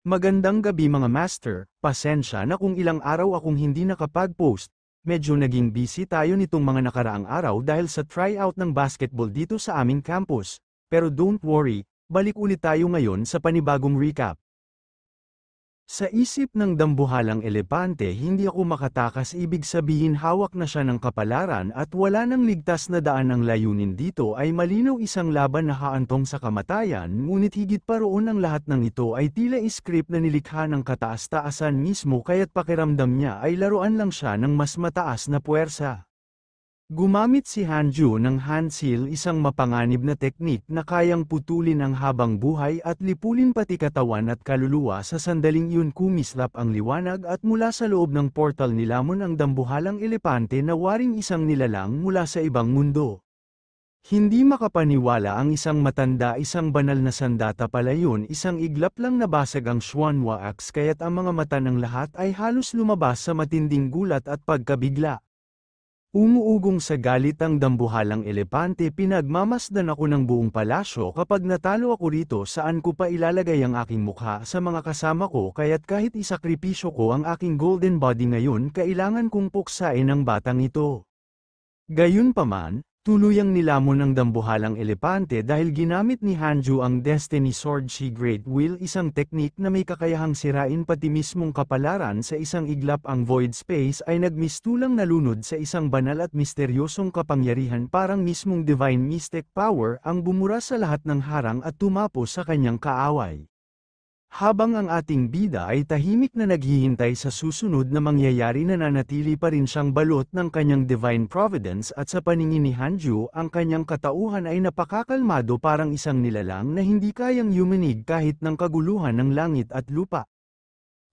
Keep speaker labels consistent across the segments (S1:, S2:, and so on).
S1: Magandang gabi mga master, pasensya na kung ilang araw akong hindi nakapag-post. Medyo naging busy tayo nitong mga nakaraang araw dahil sa tryout ng basketball dito sa aming campus. Pero don't worry, balik ulit tayo ngayon sa panibagong recap. Sa isip ng dambuhalang elepante hindi ako makatakas, ibig sabihin hawak na siya ng kapalaran at wala nang ligtas na daan. Ang layunin dito ay malinaw, isang laban na haantong sa kamatayan, ngunit higit pa roon ang lahat ng ito ay tila script na nilikha ng kataas-taasan mismo, kaya't pakiramdam niya ay laruan lang siya ng mas mataas na puwersa. Gumamit si Hanju ng Hansil, isang mapanganib na teknik na kayang putulin ang habang buhay at lipulin pati katawan at kaluluwa. Sa sandaling iyon kumislap ang liwanag at mula sa loob ng portal nilamon ang dambuhalang elepante na waring isang nilalang mula sa ibang mundo. Hindi makapaniwala ang isang matanda, isang banal na sandata pala yun. Isang iglap lang nabasag ang Xuanhua Axe, kaya't ang mga mata ng lahat ay halos lumabas sa matinding gulat at pagkabigla. Umuugong sa galit ang dambuhalang elepante, pinagmamasdan ako ng buong palasyo. Kapag natalo ako rito, saan ko pa ilalagay ang aking mukha sa mga kasama ko, kaya't kahit isakripisyo ko ang aking golden body ngayon, kailangan kong puksain ang batang ito. Gayunpaman, tuluyang nilamon ng dambuhalang elepante dahil ginamit ni Hanju ang Destiny Sword Shi Great Will, isang teknik na may kakayahang sirain pati mismong kapalaran. Sa isang iglap ang void space ay nagmistulang nalunod sa isang banal at misteryosong kapangyarihan, parang mismong divine mystic power ang bumura sa lahat ng harang at tumapo sa kanyang kaaway. Habang ang ating bida ay tahimik na naghihintay sa susunod na mangyayari, nananatili pa rin siyang balot ng kanyang divine providence, at sa paningin ni Hanju ang kanyang katauhan ay napakakalmado, parang isang nilalang na hindi kayang yumanig kahit ng kaguluhan ng langit at lupa.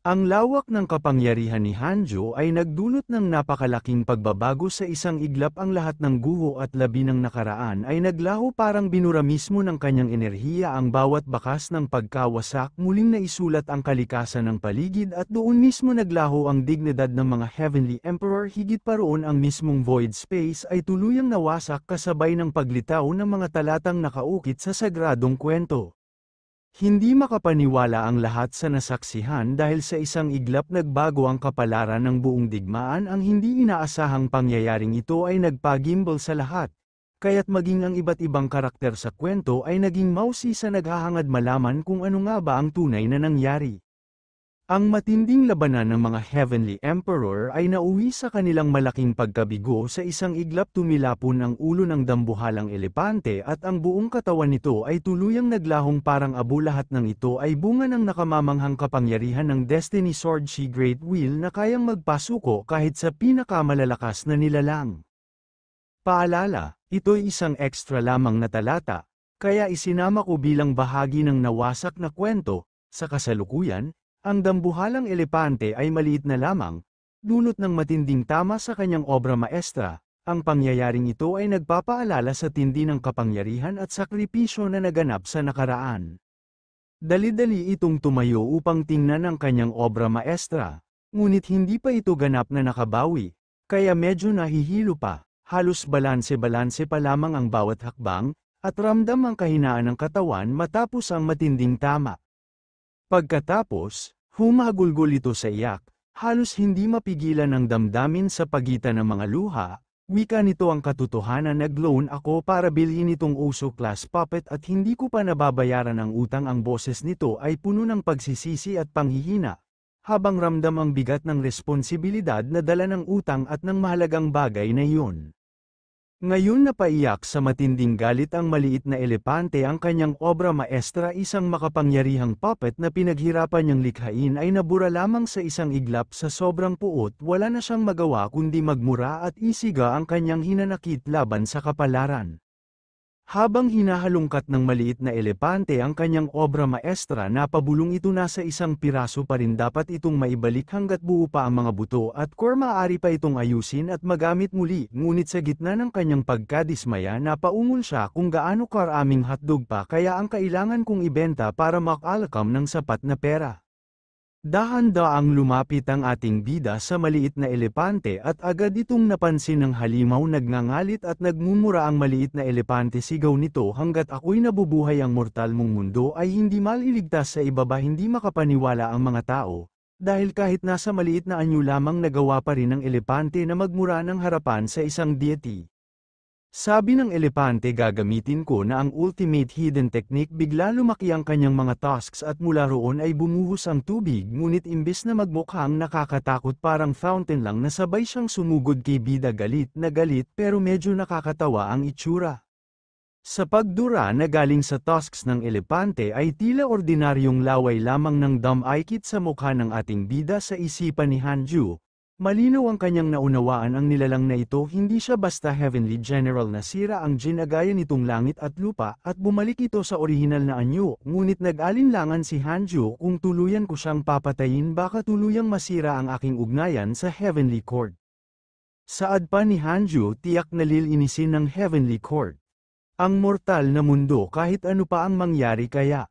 S1: Ang lawak ng kapangyarihan ni Hanju ay nagdulot ng napakalaking pagbabago. Sa isang iglap ang lahat ng guho at labi ng nakaraan ay naglaho, parang binura mismo ng kanyang enerhiya ang bawat bakas ng pagkawasak. Muling naisulat ang kalikasan ng paligid at doon mismo naglaho ang dignidad ng mga Heavenly Emperor. Higit pa roon, ang mismong void space ay tuluyang nawasak kasabay ng paglitaw ng mga talatang nakaukit sa sagradong kwento. Hindi makapaniwala ang lahat sa nasaksihan dahil sa isang iglap nagbago ang kapalaran ng buong digmaan. Ang hindi inaasahang pangyayaring ito ay nagpagimbal sa lahat, kaya't maging ang iba't ibang karakter sa kwento ay naging mausi sa naghahangad malaman kung ano nga ba ang tunay na nangyari. Ang matinding labanan ng mga Heavenly Emperor ay nauwi sa kanilang malaking pagkabigo. Sa isang iglap tumilapon ang ulo ng dambuhalang elepante at ang buong katawan nito ay tuluyang naglahong parang abo. Lahat ng ito ay bunga ng nakamamanghang kapangyarihan ng Destiny Sword Shi Great Will na kayang magpasuko kahit sa pinakamalalakas na nilalang. Paalala, ito'y isang extra lamang na talata, kaya isinama ko bilang bahagi ng nawasak na kwento. Sa kasalukuyan, ang dambuhalang elepante ay maliit na lamang, dulot ng matinding tama sa kanyang obra maestra. Ang pangyayaring ito ay nagpapaalala sa tindi ng kapangyarihan at sakripisyo na naganap sa nakaraan. Dali-dali itong tumayo upang tingnan ang kanyang obra maestra, ngunit hindi pa ito ganap na nakabawi, kaya medyo nahihilo pa. Halos balanse-balanse pa lamang ang bawat hakbang, at ramdam ang kahinaan ng katawan matapos ang matinding tama. Pagkatapos, humagulgol ito sa iyak, halos hindi mapigilan ang damdamin sa pagitan ng mga luha. Wika nito, ang katotohanan, nag-loan ako para bilhin itong uso class puppet at hindi ko pa nababayaran ang utang. Ang boses nito ay puno ng pagsisisi at panghihina, habang ramdam ang bigat ng responsibilidad na dala ng utang at ng mahalagang bagay na iyon. Ngayon napaiyak sa matinding galit ang maliit na elepante. Ang kanyang obra maestra, isang makapangyarihang puppet na pinaghirapan niyang likhain, ay nabura lamang sa isang iglap. Sa sobrang puot, wala na siyang magawa kundi magmura at isiga ang kanyang hinanakit laban sa kapalaran. Habang hinahalungkat ng maliit na elepante ang kanyang obra maestra, napabulong ito. Nasa isang piraso pa rin dapat itong maibalik hanggat buo pa ang mga buto at core. Maaari pa itong ayusin at magamit muli, ngunit sa gitna ng kanyang pagkadismaya napaungol siya kung gaano karaming hotdog pa kaya ang kailangan kong ibenta para makalakam ng sapat na pera. Dahan-daang lumapit ang ating bida sa maliit na elepante at agad itong napansin ng halimaw nagngangalit at nagmumura ang maliit na elepante sigaw nito hanggat ako'y nabubuhay ang mortal mong mundo ay hindi maliligtas sa ibaba hindi makapaniwala ang mga tao, dahil kahit nasa maliit na anyo lamang nagawa pa rin ng elepante na magmura ng harapan sa isang deity. Sabi ng elepante gagamitin ko na ang ultimate hidden technique bigla lumaki ang kanyang mga tusks at mula roon ay bumuhos ang tubig ngunit imbes na magmukhang nakakatakot parang fountain lang na sabay siyang sumugod kay bida galit na galit pero medyo nakakatawa ang itsura. Sa pagdura na galing sa tusks ng elepante ay tila ordinaryong laway lamang ng dumb-aikit sa mukha ng ating bida sa isipan ni Hanju. Malinaw ang kanyang naunawaan ang nilalang na ito hindi siya basta heavenly general na sira ang ginagaya nitong langit at lupa at bumalik ito sa orihinal na anyo ngunit nag-alinlangan si Hanju kung tuluyan ko siyang papatayin baka tuluyang masira ang aking ugnayan sa heavenly court. Saad pa ni Hanju tiyak na lilinisin ng heavenly court ang mortal na mundo kahit ano pa ang mangyari kaya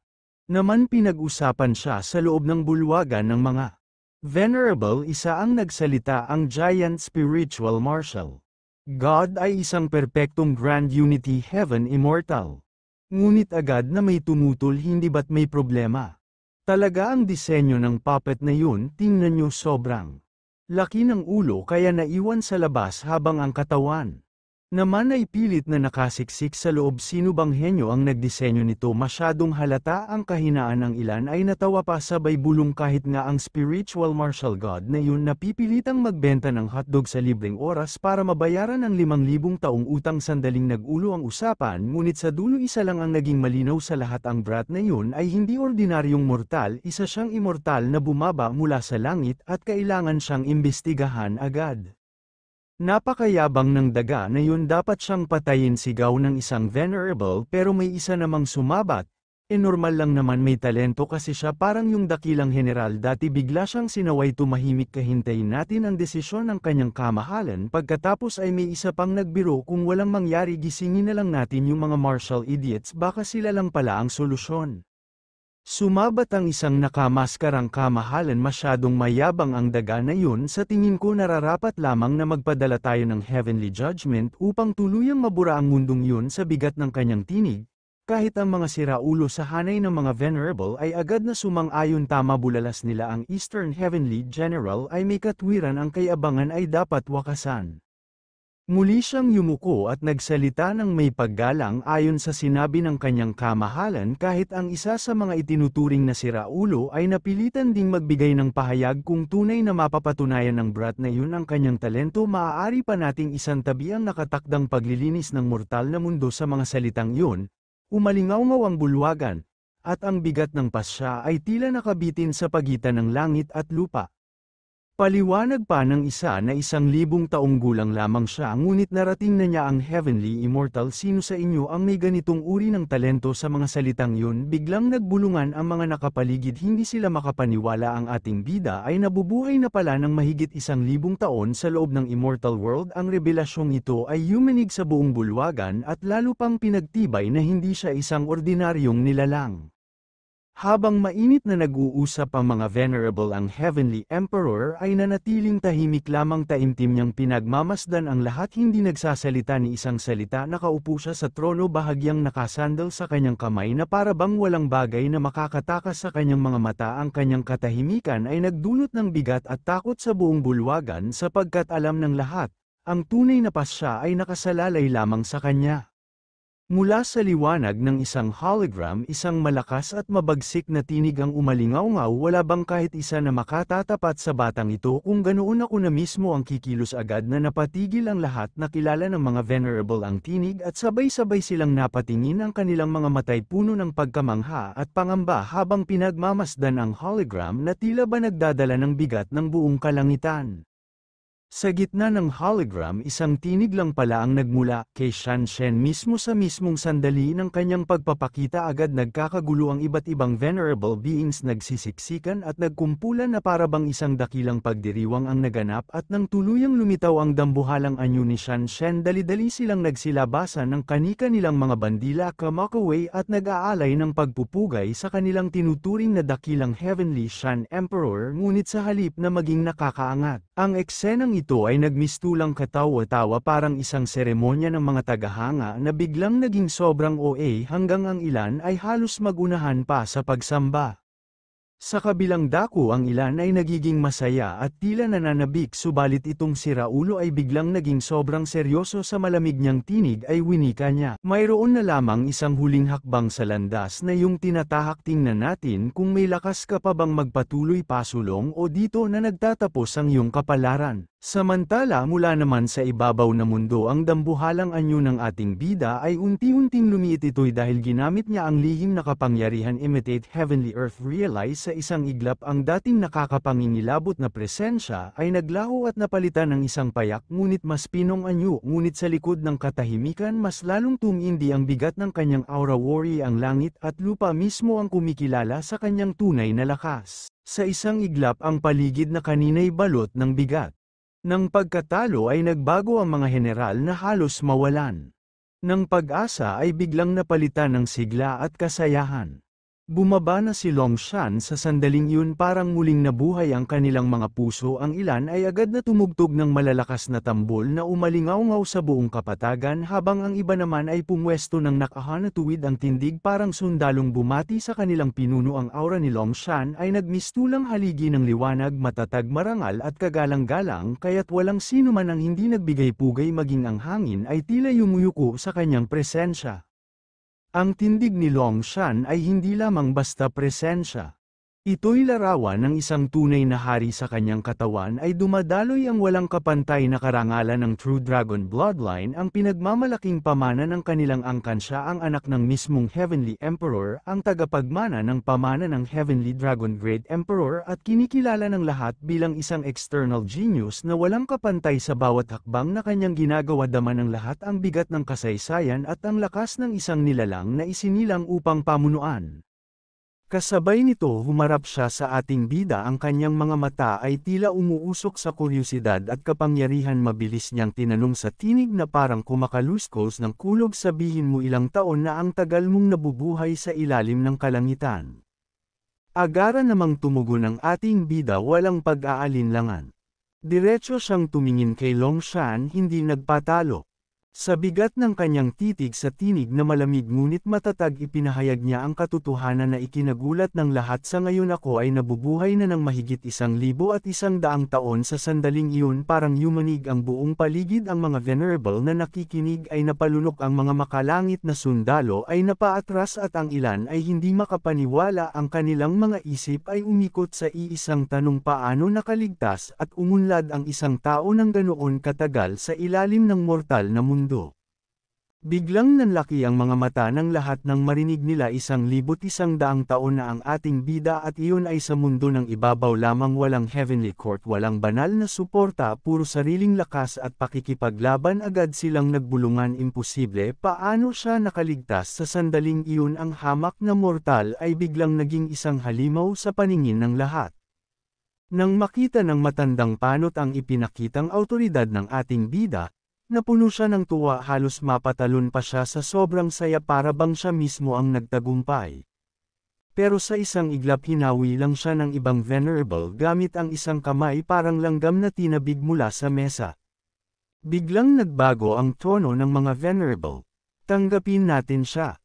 S1: naman pinag-usapan siya sa loob ng bulwagan ng mga Venerable isa ang nagsalita ang giant spiritual marshal. God ay isang perpektong grand unity heaven immortal. Ngunit agad na may tumutol hindi ba't may problema. Talaga ang disenyo ng puppet na yun tingnan nyo sobrang laki ng ulo kaya naiwan sa labas habang ang katawan naman ay pilit na nakasiksik sa loob sino bang henyo ang nagdisenyo nito masyadong halata ang kahinaan ng ilan ay natawa pa sabay bulong kahit nga ang spiritual martial god na yun napipilitang magbenta ng hotdog sa libreng oras para mabayaran ang 5,000 taong utang sandaling nag-ulo ang usapan ngunit sa dulo isa lang ang naging malinaw sa lahat ang brat na yun ay hindi ordinaryong mortal isa siyang immortal na bumaba mula sa langit at kailangan siyang imbestigahan agad. Napakayabang ng daga na yun dapat siyang patayin sigaw ng isang venerable pero may isa namang sumabat, normal lang naman may talento kasi siya parang yung dakilang general dati bigla siyang sinaway tumahimik kahintayin natin ang desisyon ng kanyang kamahalan pagkatapos ay may isa pang nagbiro kung walang mangyari gisingin na lang natin yung mga martial idiots baka sila lang pala ang solusyon. Sumabat ang isang nakamaskarang kamahalan masyadong mayabang ang daga na yun sa tingin ko nararapat lamang na magpadala tayo ng heavenly judgment upang tuluyang mabura ang mundong yun sa bigat ng kanyang tinig, kahit ang mga siraulo sa hanay ng mga venerable ay agad na sumang-ayon tama bulalas nila ang Eastern Heavenly General ay may katwiran ang kayabangan ay dapat wakasan. Muli siyang yumuko at nagsalita ng may paggalang ayon sa sinabi ng kanyang kamahalan kahit ang isa sa mga itinuturing na siraulo ay napilitan ding magbigay ng pahayag kung tunay na mapapatunayan ng brat na yun ang kanyang talento maaari pa nating isantabi ang nakatakdang paglilinis ng mortal na mundo sa mga salitang yun, umalingaw-ngaw ang bulwagan, at ang bigat ng pasya ay tila nakabitin sa pagitan ng langit at lupa. Paliwanag pa ng isa na 1,000 taong gulang lamang siya ngunit narating na niya ang heavenly immortal sino sa inyo ang may ganitong uri ng talento sa mga salitang yun biglang nagbulungan ang mga nakapaligid hindi sila makapaniwala ang ating bida ay nabubuhay na pala ng mahigit 1,000 taon sa loob ng immortal world ang revelasyong ito ay yumanig sa buong bulwagan at lalo pang pinagtibay na hindi siya isang ordinaryong nilalang. Habang mainit na nag-uusap ang mga venerable ang Heavenly Emperor ay nanatiling tahimik lamang taimtim niyang pinagmamasdan ang lahat hindi nagsasalita ni isang salita nakaupo siya sa trono bahagyang nakasandal sa kanyang kamay na para bang walang bagay na makakatakas sa kanyang mga mata ang kanyang katahimikan ay nagdulot ng bigat at takot sa buong bulwagan sapagkat alam ng lahat, ang tunay na pasya ay nakasalalay lamang sa kanya. Mula sa liwanag ng isang hologram isang malakas at mabagsik na tinig ang umalingaw-ngaw wala bang kahit isa na makatatapat sa batang ito kung ganoon ako na mismo ang kikilos agad na napatigil ang lahat na kilala ng mga venerable ang tinig at sabay-sabay silang napatingin ang kanilang mga matay puno ng pagkamangha at pangamba habang pinagmamasdan ang hologram na tila ba nagdadala ng bigat ng buong kalangitan. Sa gitna ng hologram, isang tinig lang pala ang nagmula kay Shan Shen mismo. Sa mismong sandali ng kanyang pagpapakita, agad nagkakagulo ang iba't ibang venerable beings, nagsisiksikan at nagkumpulan na para bang isang dakilang pagdiriwang ang naganap, at nang tuluyang lumitaw ang dambuhalang anyo ni Shan Shen, dali-dali silang nagsilabasan ng kanika-nilang mga bandila, kamakaway at nag-aalay ng pagpupugay sa kanilang tinuturing na dakilang Heavenly Shan Emperor. Ngunit sa halip na maging nakakaangat, ang eksenang ito ay nagmistulang katawa-tawa, parang isang seremonya ng mga tagahanga na biglang naging sobrang OA hanggang ang ilan ay halos magunahan pa sa pagsamba. Sa kabilang dako, ang ilan ay nagiging masaya at tila nananabik, subalit itong si Raulo ay biglang naging sobrang seryoso. Sa malamig niyang tinig ay winika niya, "Mayroon na lamang isang huling hakbang sa landas na iyong tinatahak. Tingnan natin kung may lakas ka pa bang magpatuloy pasulong o dito na nagtatapos ang iyong kapalaran." Samantala, mula naman sa ibabaw na mundo, ang dambuhalang anyo ng ating bida ay unti-unting lumiit. Ito'y dahil ginamit niya ang lihim na kapangyarihan imitate heavenly earth. Realize sa isang iglap ang dating nakakapangingilabot na presensya ay naglaho at napalitan ng isang payak ngunit mas pinong anyo. Ngunit sa likod ng katahimikan, mas lalong tumindi ang bigat ng kanyang aura. Worry, ang langit at lupa mismo ang kumikilala sa kanyang tunay na lakas. Sa isang iglap, ang paligid na kanina'y balot ng bigat ng pagkatalo ay nagbago. Ang mga general na halos mawalan ng pag-asa ay biglang napalitan ng sigla at kasayahan. Bumaba na si Long Shan sa sandaling iyon, parang muling nabuhay ang kanilang mga puso. Ang ilan ay agad na tumugtog ng malalakas na tambol na umalingaw-ngaw sa buong kapatagan, habang ang iba naman ay pumwesto ng nakahanatuwid ang tindig, parang sundalong bumati sa kanilang pinuno. Ang aura ni Long Shan ay nagmistulang haligi ng liwanag, matatag, marangal at kagalang-galang, kaya't walang sino man ang hindi nagbigay pugay, maging ang hangin ay tila yumuyuko sa kanyang presensya. Ang tindig ni Long Shan ay hindi lamang basta presensya. Ito'y larawan ng isang tunay na hari. Sa kanyang katawan ay dumadaloy ang walang kapantay na karangalan ng True Dragon Bloodline, ang pinagmamalaking pamana ng kanilang angkan. Siya ang anak ng mismong Heavenly Emperor, ang tagapagmana ng pamana ng Heavenly Dragon Great Emperor, at kinikilala ng lahat bilang isang external genius na walang kapantay sa bawat hakbang na kanyang ginagawa. Dama ng lahat ang bigat ng kasaysayan at ang lakas ng isang nilalang na isinilang upang pamunuan. Kasabay nito, humarap siya sa ating bida. Ang kanyang mga mata ay tila umuusok sa kuryosidad at kapangyarihan. Mabilis niyang tinanong sa tinig na parang kumakaluskos ng kulog, "Sabihin mo, ilang taon na ang tagal mong nabubuhay sa ilalim ng kalangitan?" Agara namang tumugon ang ating bida, walang pag-aalinlangan. Diretso siyang tumingin kay Long Shan, hindi nagpatalo. Sa bigat ng kanyang titig sa tinig na malamig ngunit matatag, ipinahayag niya ang katotohanan na ikinagulat ng lahat. "Sa ngayon ako ay nabubuhay na ng mahigit 1100 taon." Sa sandaling iyon, parang yumanig ang buong paligid. Ang mga venerable na nakikinig ay napalunok, ang mga makalangit na sundalo ay napaatras at ang ilan ay hindi makapaniwala. Ang kanilang mga isip ay umikot sa iisang tanong: paano nakaligtas at umunlad ang isang tao ng ganoon katagal sa ilalim ng mortal na mundo? Biglang nanlaki ang mga mata ng lahat nang marinig nila 1100 taon na ang ating bida at iyon ay sa mundo ng ibabaw lamang. Walang heavenly court, walang banal na suporta, puro sariling lakas at pakikipaglaban. Agad silang nagbulungan, imposible, paano siya nakaligtas? Sa sandaling iyon, ang hamak na mortal ay biglang naging isang halimaw sa paningin ng lahat. Nang makita ng matandang panot ang ipinakitang awtoridad ng ating bida, napuno siya ng tuwa, halos mapatalon pa siya sa sobrang saya, para bang siya mismo ang nagtagumpay. Pero sa isang iglap, hinawi lang siya ng ibang venerable gamit ang isang kamay, parang langgam na tinabig mula sa mesa. Biglang nagbago ang tono ng mga venerable. "Tanggapin natin siya.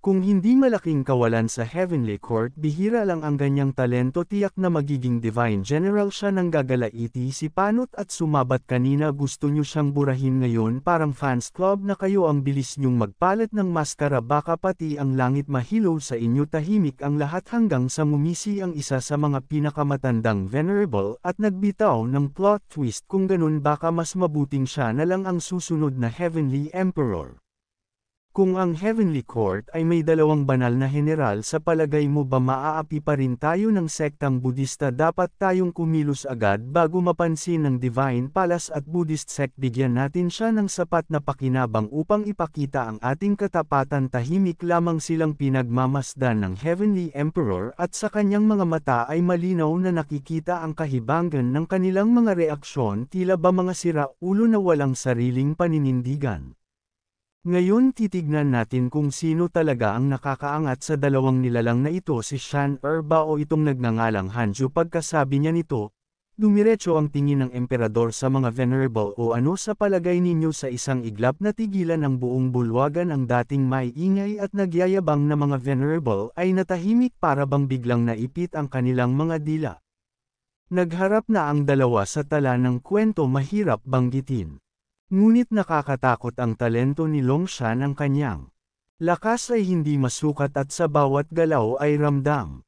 S1: Kung hindi malaking kawalan sa Heavenly Court, bihira lang ang ganyang talento. Tiyak na magiging Divine General siya." Nang gagalaiti si Panot at sumabat, "Kanina gusto niyo siyang burahin, ngayon parang fans club na kayo. Ang bilis niyong magpalit ng maskara, baka pati ang langit mahilo sa inyo." Tahimik ang lahat hanggang sa ngumisi ang isa sa mga pinakamatandang venerable at nagbitaw ng plot twist: "Kung ganun, baka mas mabuting siya na lang ang susunod na Heavenly Emperor." Kung ang Heavenly Court ay may dalawang banal na general, sa palagay mo ba maaapi pa rin tayo ng sektang Budista? Dapat tayong kumilos agad bago mapansin ng Divine Palace at Buddhist sect. Bigyan natin siya ng sapat na pakinabang upang ipakita ang ating katapatan. Tahimik lamang silang pinagmamasdan ng Heavenly Emperor at sa kanyang mga mata ay malinaw na nakikita ang kahibangan ng kanilang mga reaksyon, tila ba mga sira-ulo na walang sariling paninindigan. Ngayon titignan natin kung sino talaga ang nakakaangat sa dalawang nilalang na ito, si Shan ba o itong nagngangalang Hanju. Pagkasabi niya nito, dumiretso ang tingin ng emperador sa mga venerable. O ano sa palagay ninyo, sa isang iglap na tigilan ng buong bulwagan ang dating may ingay at nagyayabang na mga venerable ay natahimik, para bang biglang naipit ang kanilang mga dila. Nagharap na ang dalawa sa tala ng kwento. Mahirap banggitin. Ngunit nakakatakot ang talento ni Longshan. Ang kanyang lakas ay hindi masukat at sa bawat galaw ay ramdam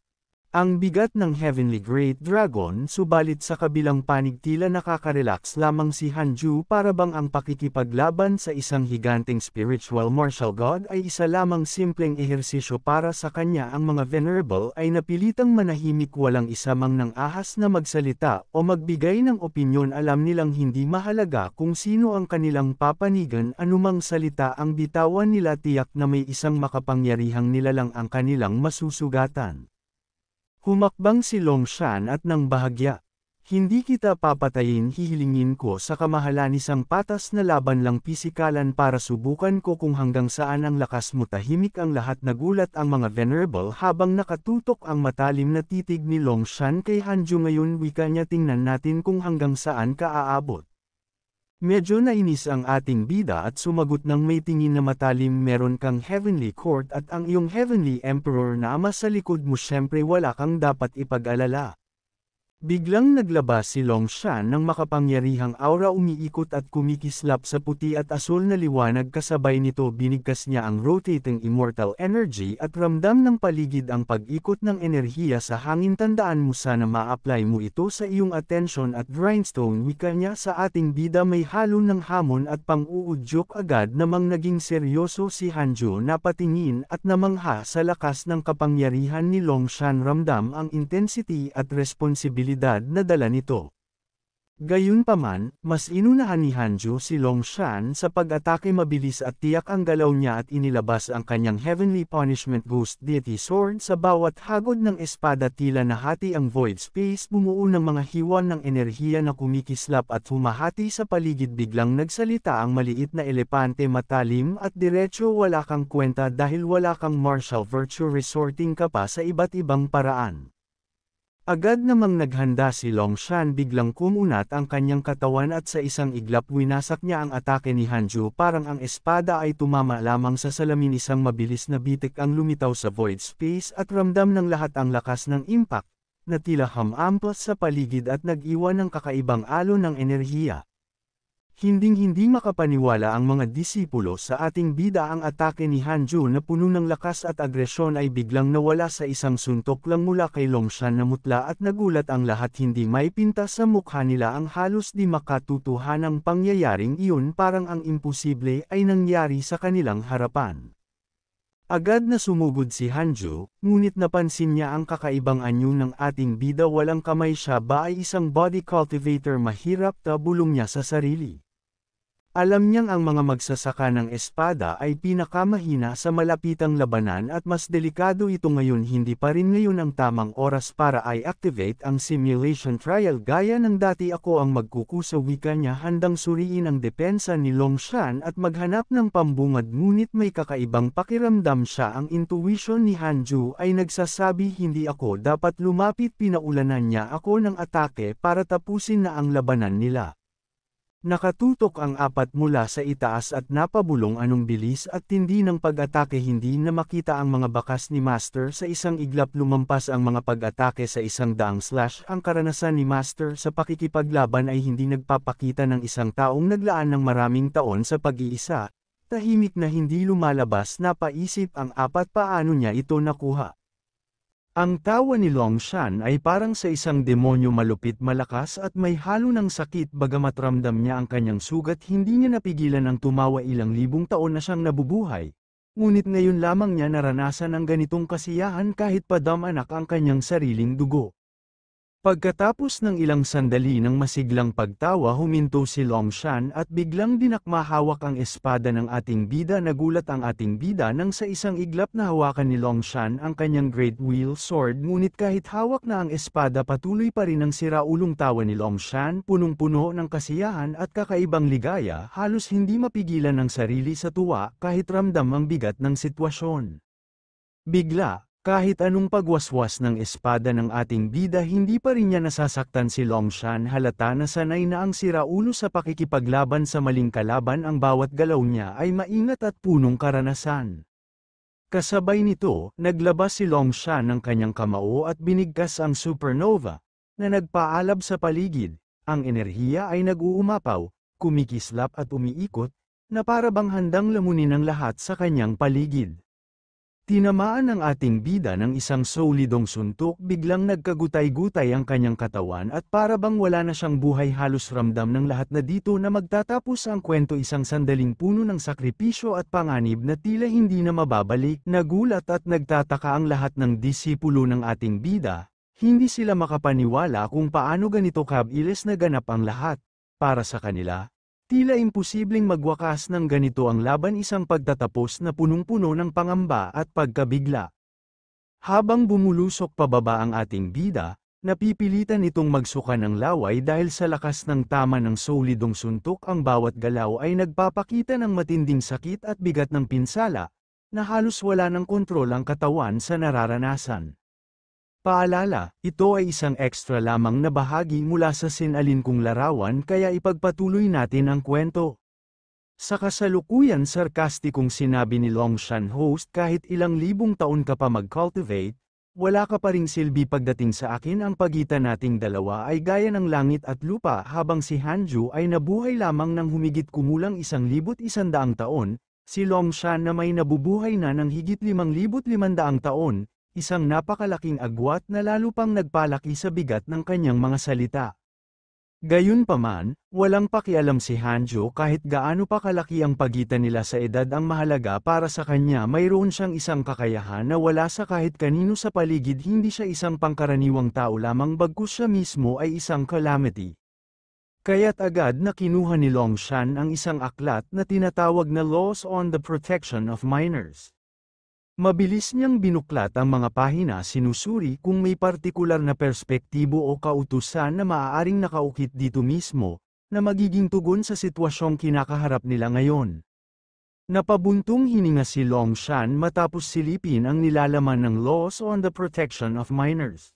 S1: ang bigat ng Heavenly Great Dragon, subalit sa kabilang panig tila nakaka-relax lamang si Hanju, para bang ang pakikipaglaban sa isang higanteng spiritual martial god ay isa lamang simpleng ehersisyo para sa kanya. Ang mga venerable ay napilitang manahimik, walang isa mang nang ahas na magsalita o magbigay ng opinyon. Alam nilang hindi mahalaga kung sino ang kanilang papanigan, anumang salita ang bitawan nila, tiyak na may isang makapangyarihang nilalang ang kanilang masusugatan. Humakbang si Longshan at nang bahagya. Hindi kita papatayin, hihilingin ko sa kamahalan isang patas na laban lang, pisikalan para subukan ko kung hanggang saan ang lakas mo. Tahimik ang lahat, nagulat ang mga venerable habang nakatutok ang matalim na titig ni Longshan kay Hanju. Ngayon wika niya, tingnan natin kung hanggang saan ka aabot. Medyo nainis ang ating bida at sumagot ng may tingin na matalim, meron kang Heavenly Court at ang iyong Heavenly Emperor na ama sa likod mo, syempre wala kang dapat ipag-alala. Biglang naglabas si Longshan ng makapangyarihang aura, umiikot at kumikislap sa puti at asul na liwanag. Kasabay nito binigkas niya ang rotating immortal energy at ramdam ng paligid ang pag-ikot ng enerhiya sa hangin. Tandaan mo, sana ma-apply mo ito sa iyong attention at grindstone, wika niya sa ating bida. May halo ng hamon at pang-uudyok. Agad namang naging seryoso si Hanju, napatingin at namangha sa lakas ng kapangyarihan ni Longshan. Ramdam ang intensity at responsibility na dala nito. Gayunpaman, mas inunahan ni Hanju si Longshan sa pag-atake, mabilis at tiyak ang galaw niya at inilabas ang kanyang Heavenly Punishment Ghost Deity Sword. Sa bawat hagod ng espada tila nahati ang void space, bumuo ng mga hiwa ng enerhiya na kumikislap at humahati sa paligid. Biglang nagsalita ang maliit na elepante, matalim at diretso, wala kang kwenta dahil wala kang martial virtue, resorting ka pa sa iba't ibang paraan. Agad namang naghanda si Longshan, biglang kumunat ang kanyang katawan at sa isang iglap winasak niya ang atake ni Hanju. Parang ang espada ay tumama lamang sa salamin, isang mabilis na bitik ang lumitaw sa void space at ramdam ng lahat ang lakas ng impact, na tila hamamplas sa paligid at nag-iwan ng kakaibang alon ng enerhiya. Hinding-hindi makapaniwala ang mga disipulo sa ating bida. Ang atake ni Hanju na puno ng lakas at agresyon ay biglang nawala sa isang suntok lang mula kay Longshan. Namutla at nagulat ang lahat, hindi may pintas sa mukha nila ang halos di makatutuhanang pangyayaring iyon, parang ang imposible ay nangyari sa kanilang harapan. Agad na sumugod si Hanju, ngunit napansin niya ang kakaibang anyo ng ating bida. Walang kamay, siya ba ay isang body cultivator? Mahirap na bulong niya sa sarili. Alam niyang ang mga magsasaka ng espada ay pinakamahina sa malapitang labanan at mas delikado ito ngayon. Hindi pa rin ngayon ang tamang oras para i-activate ang simulation trial gaya ng dati. Ako ang magkukusa, wika niya, handang suriin ang depensa ni Longshan at maghanap ng pambungad. Ngunit may kakaibang pakiramdam siya. Ang intuition ni Hanju ay nagsasabi hindi ako dapat lumapit. Pinaulanan niya ako ng atake para tapusin na ang labanan nila. Nakatutok ang apat mula sa itaas at napabulong. Anong bilis at tindi ng pag-atake, hindi na makita ang mga bakas ni Master. Sa isang iglap lumampas ang mga pag-atake sa isang daang slash. Ang karanasan ni Master sa pakikipaglaban ay hindi nagpapakita ng isang taong naglaan ng maraming taon sa pag-iisa. Tahimik na hindi lumalabas, napaisip ang apat, paano niya ito nakuha. Ang tawa ni Longshan ay parang sa isang demonyo, malupit, malakas at may halo ng sakit. Bagamat ramdam niya ang kanyang sugat, hindi niya napigilan ang tumawa. Ilang libong taon na siyang nabubuhay, ngunit ngayon lamang niya naranasan ang ganitong kasiyahan kahit padamanak ang kanyang sariling dugo. Pagkatapos ng ilang sandali ng masiglang pagtawa huminto si Longshan at biglang dinakmahawak ang espada ng ating bida. Nagulat ang ating bida nang sa isang iglap na hawakan ni Longshan ang kanyang Great Wheel Sword, ngunit kahit hawak na ang espada patuloy pa rin ang siraulong tawa ni Longshan, punong-puno ng kasiyahan at kakaibang ligaya, halos hindi mapigilan ng sarili sa tuwa kahit ramdam ang bigat ng sitwasyon. Bigla, kahit anong pagwaswas ng espada ng ating bida hindi pa rin niya nasasaktan si Longshan. Halata na sanay na ang siraulo sa pakikipaglaban sa maling kalaban, ang bawat galaw niya ay maingat at punong karanasan. Kasabay nito, naglabas si Longshan ng kanyang kamao at binigkas ang supernova, na nagpaalab sa paligid. Ang enerhiya ay nag-uumapaw, kumikislap at umiikot, na para bang handang lamunin ang lahat sa kanyang paligid. Tinamaan ng ating bida ng isang solidong suntok, biglang nagkagutay-gutay ang kanyang katawan at para bang wala na siyang buhay. Halos ramdam ng lahat na dito na magtatapos ang kwento, isang sandaling puno ng sakripisyo at panganib na tila hindi na mababalik. Nagulat at nagtataka ang lahat ng disipulo ng ating bida, hindi sila makapaniwala kung paano ganito kabilis na ganap ang lahat. Para sa kanila, tila imposibleng magwakas ng ganito ang laban, isang pagtatapos na punong-puno ng pangamba at pagkabigla. Habang bumulusok pababa ang ating bida, napipilitan itong magsuka ng laway dahil sa lakas ng tama ng solidong suntok. Ang bawat galaw ay nagpapakita ng matinding sakit at bigat ng pinsala, na halos wala ng kontrol ang katawan sa nararanasan. Paalala, ito ay isang extra lamang na bahagi mula sa sinalinkong larawan, kaya ipagpatuloy natin ang kwento. Sa kasalukuyan, sarkastikong sinabi ni Longshan, host, kahit ilang libong taon ka pa mag-cultivate, wala ka pa ring silbi pagdating sa akin. Ang pagitan nating dalawa ay gaya ng langit at lupa. Habang si Hanju ay nabuhay lamang ng humigit kumulang 1,100 taon, si Longshan na may nabubuhay na ng higit 5,500 taon, isang napakalaking agwat na lalo pang nagpalaki sa bigat ng kanyang mga salita. Gayunpaman, walang pakialam si Hanjo kahit gaano pa kalaki ang pagitan nila sa edad. Ang mahalaga para sa kanya, mayroon siyang isang kakayahan na wala sa kahit kanino sa paligid. Hindi siya isang pangkaraniwang tao lamang, bagkus siya mismo ay isang calamity. Kaya't agad na kinuha ni Longshan ang isang aklat na tinatawag na Laws on the Protection of Minors. Mabilis niyang binuklat ang mga pahina, sinusuri kung may partikular na perspektibo o kautusan na maaaring nakaukit dito mismo, na magiging tugon sa sitwasyong kinakaharap nila ngayon. Napabuntong hininga si Longshan matapos silipin ang nilalaman ng Laws on the Protection of Minors.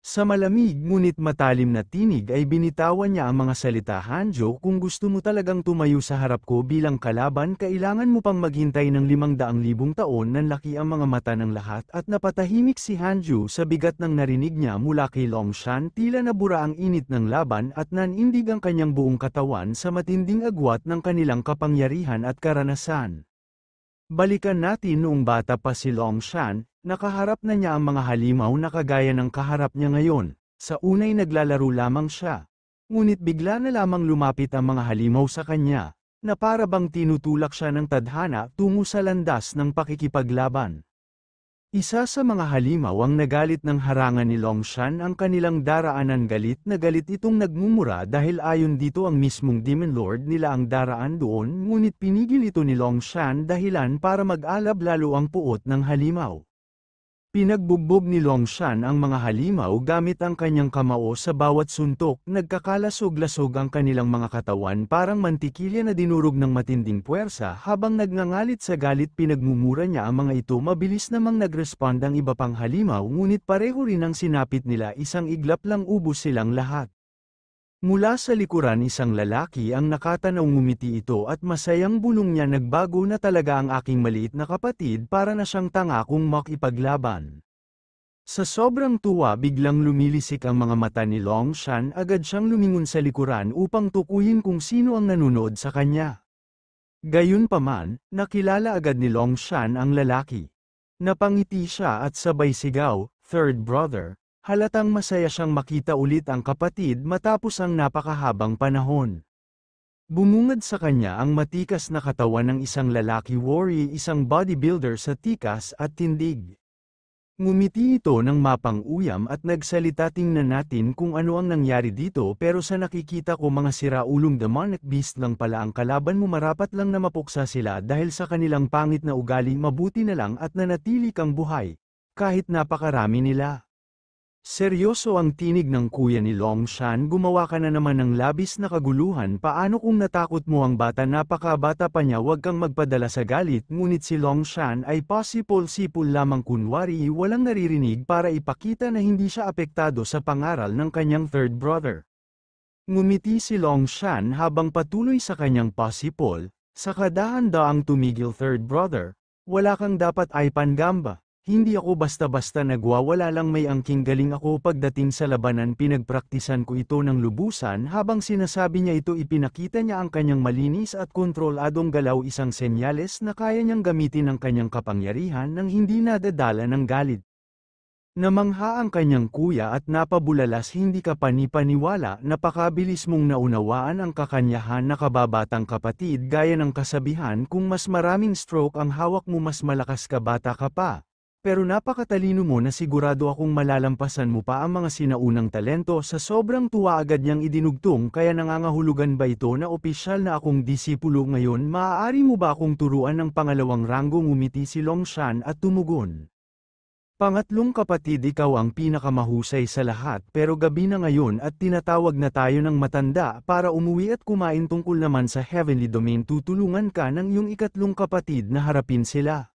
S1: Sa malamig ngunit matalim na tinig ay binitawan niya ang mga salita, Hanjo, kung gusto mo talagang tumayo sa harap ko bilang kalaban, kailangan mo pang maghintay ng 500,000 taon. Nanlaki ang mga mata ng lahat at napatahimik si Hanjo sa bigat ng narinig niya mula kay Longshan. Tila nabura ang init ng laban at nanindig ang kanyang buong katawan sa matinding agwat ng kanilang kapangyarihan at karanasan. Balikan natin noong bata pa si Longshan. Nakaharap na niya ang mga halimaw na kagaya ng kaharap niya ngayon. Sa unay naglalaro lamang siya. Ngunit bigla na lamang lumapit ang mga halimaw sa kanya, na para bang tinutulak siya ng tadhana tungo sa landas ng pakikipaglaban. Isa sa mga halimaw ang nagalit ng harangan ni Longshan ang kanilang daraanan. Galit na galit itong nagmumura dahil ayon dito ang mismong Demon Lord nila ang daraan doon, ngunit pinigil ito ni Longshan dahilan para mag-alab lalo ang puot ng halimaw. Pinagbugbog ni Longshan ang mga halimaw gamit ang kanyang kamao. Sa bawat suntok, nagkakalasog-lasog ang kanilang mga katawan parang mantikilya na dinurog ng matinding puwersa. Habang nagngangalit sa galit, pinagmumura niya ang mga ito. Mabilis namang nag-respond ang iba pang halimaw, ngunit pareho rin ang sinapit nila. Isang iglap lang ubos silang lahat. Mula sa likuran isang lalaki ang nakatanaw, ngumiti ito at masayang bulong niya, nagbago na talaga ang aking maliit na kapatid, para na siyang tanga kung makipaglaban. Sa sobrang tuwa biglang lumilisik ang mga mata ni Longshan, agad siyang lumingon sa likuran upang tukuyin kung sino ang nanonood sa kanya. Gayunpaman, nakilala agad ni Longshan ang lalaki. Napangiti siya at sabay sigaw, "Third brother." Halatang masaya siyang makita ulit ang kapatid matapos ang napakahabang panahon. Bumungad sa kanya ang matikas na katawan ng isang lalaki warrior, isang bodybuilder sa tikas at tindig. Ngumiti ito ng mapang-uyam at nagsalita, tingnan natin kung ano ang nangyari dito, pero sa nakikita ko mga siraulong demonic beast lang pala ang kalaban mo, marapat lang na mapuksa sila dahil sa kanilang pangit na ugali, mabuti na lang at nanatili kang buhay, kahit napakarami nila. Seryoso ang tinig ng kuya ni Longshan, gumawa ka na naman ng labis na kaguluhan, paano kung natakot mo ang bata, napakabata pa niya, huwag kang magpadala sa galit, ngunit si Longshan ay posipol-sipol lamang, kunwari walang naririnig, para ipakita na hindi siya apektado sa pangaral ng kanyang third brother. Ngumiti si Longshan habang patuloy sa kanyang posipol, saka dahan-daang tumigil, third brother, wala kang dapat ay pangamba. Hindi ako basta-basta nagwawala lang, may angking galing ako pagdating sa labanan, pinagpraktisan ko ito ng lubusan. Habang sinasabi niya ito, ipinakita niya ang kanyang malinis at kontroladong galaw, isang senyales na kaya niyang gamitin ang kanyang kapangyarihan nang hindi nadadala ng galit. Namangha ang kanyang kuya at napabulalas, hindi ka panipaniwala, napakabilis mong naunawaan ang kakanyahan na kababatang kapatid, gaya ng kasabihan, kung mas maraming stroke ang hawak mo mas malakas ka, bata ka pa. Pero napakatalino mo na, sigurado akong malalampasan mo pa ang mga sinaunang talento. Sa sobrang tuwa agad niyang idinugtong, kaya nangangahulugan ba ito na opisyal na akong disipulo ngayon, maaari mo ba akong turuan ng pangalawang ranggo? Ngumiti si Longshan at tumugon. Pangatlong kapatid, ikaw ang pinakamahusay sa lahat, pero gabi na ngayon at tinatawag na tayo ng matanda para umuwi at kumain. Tungkol naman sa Heavenly Domain, tutulungan ka ng iyong ikatlong kapatid na harapin sila.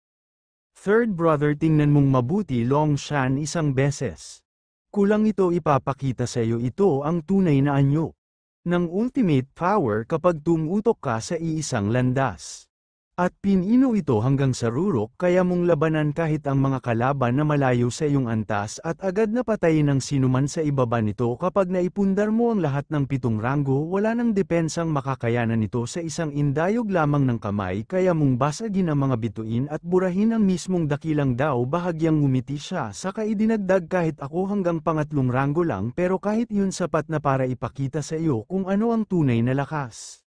S1: Third brother, tingnan mong mabuti Longshan, isang beses. Kulang ito, ipapakita sa iyo ito ang tunay na anyo ng ultimate power kapag tumutok ka sa iisang landas. At pinino ito hanggang sa rurok, kaya mong labanan kahit ang mga kalaban na malayo sa iyong antas at agad na patayin ng sinuman sa ibaba nito. Kapag naipundar mo ang lahat ng 7 ranggo, wala nang depensang makakayanan nito sa isang indayog lamang ng kamay, kaya mong basagin ang mga bituin at burahin ang mismong dakilang daw. Bahagyang ngumiti siya, saka idinagdag, kahit ako hanggang pangatlong ranggo lang, pero kahit yun sapat na para ipakita sa iyo kung ano ang tunay na lakas.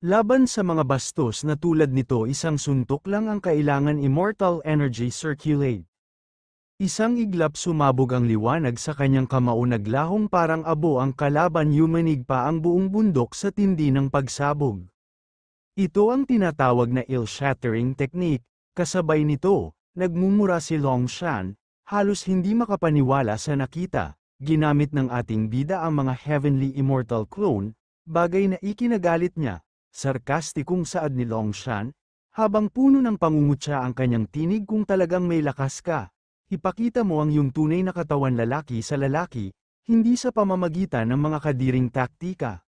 S1: Laban sa mga bastos na tulad nito, isang suntok lang ang kailangan, immortal energy circulate. Isang iglap, sumabog ang liwanag sa kanyang kamao, naglahong parang abo ang kalaban, yumanig pa ang buong bundok sa tindi ng pagsabog. Ito ang tinatawag na ill-shattering technique. Kasabay nito, nagmumura si Longshan, halos hindi makapaniwala sa nakita. Ginamit ng ating bida ang mga heavenly immortal clone, bagay na ikinagalit niya. Sarkastikong saad ni Longshan, habang puno ng pangungutya ang kanyang tinig, kung talagang may lakas ka, ipakita mo ang iyong tunay na katawan, lalaki sa lalaki, hindi sa pamamagitan ng mga kadiring taktika.